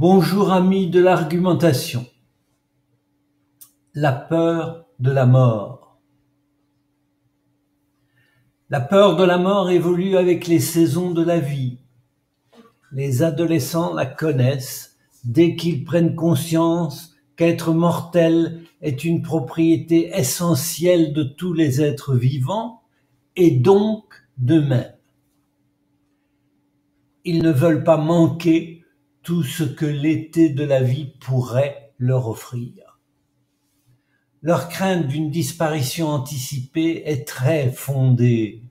Bonjour amis de l'argumentation. La peur de la mort. La peur de la mort évolue avec les saisons de la vie. Les adolescents la connaissent dès qu'ils prennent conscience qu'être mortel est une propriété essentielle de tous les êtres vivants et donc d'eux-mêmes. Ils ne veulent pas manquer tout ce que l'été de la vie pourrait leur offrir. Leur crainte d'une disparition anticipée est très fondée.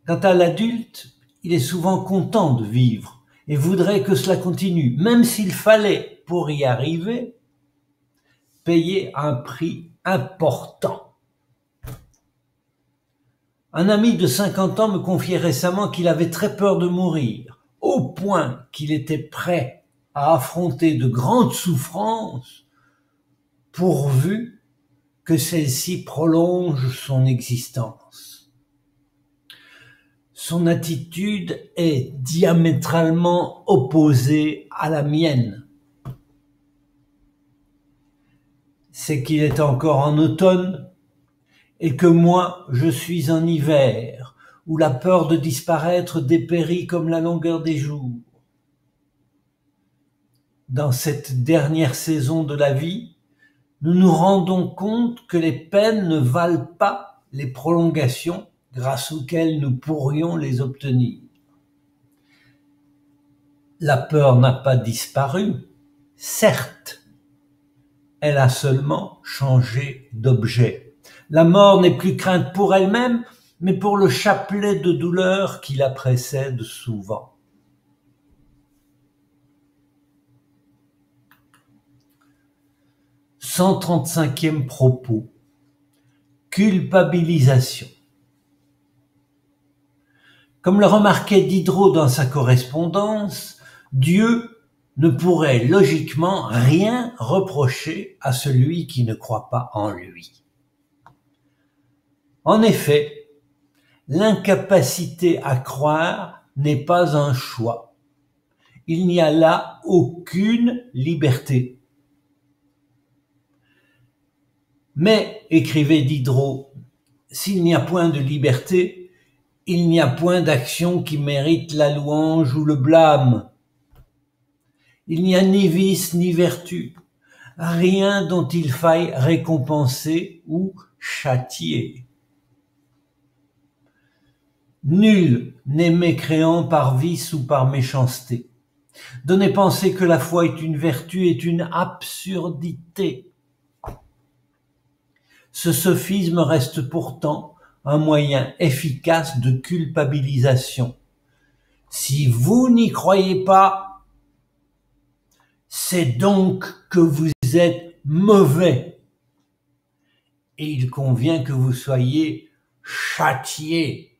Quant à l'adulte, il est souvent content de vivre et voudrait que cela continue, même s'il fallait, pour y arriver, payer un prix important. Un ami de 50 ans me confiait récemment qu'il avait très peur de mourir, au point qu'il était prêt à affronter de grandes souffrances pourvu que celle-ci prolonge son existence. Son attitude est diamétralement opposée à la mienne. C'est qu'il est encore en automne et que moi, je suis en hiver, où la peur de disparaître dépérit comme la longueur des jours. Dans cette dernière saison de la vie, nous nous rendons compte que les peines ne valent pas les prolongations grâce auxquelles nous pourrions les obtenir. La peur n'a pas disparu, certes, elle a seulement changé d'objet. La mort n'est plus crainte pour elle-même, mais pour le chapelet de douleur qui la précède souvent. « 135e propos. Culpabilisation. Comme le remarquait Diderot dans sa correspondance, Dieu ne pourrait logiquement rien reprocher à celui qui ne croit pas en lui. En effet, l'incapacité à croire n'est pas un choix. Il n'y a là aucune liberté. Mais, écrivait Diderot, s'il n'y a point de liberté, il n'y a point d'action qui mérite la louange ou le blâme. Il n'y a ni vice ni vertu, rien dont il faille récompenser ou châtier. Nul n'est mécréant par vice ou par méchanceté. Donner penser que la foi est une vertu est une absurdité. Ce sophisme reste pourtant un moyen efficace de culpabilisation. Si vous n'y croyez pas, c'est donc que vous êtes mauvais. Et il convient que vous soyez châtiés.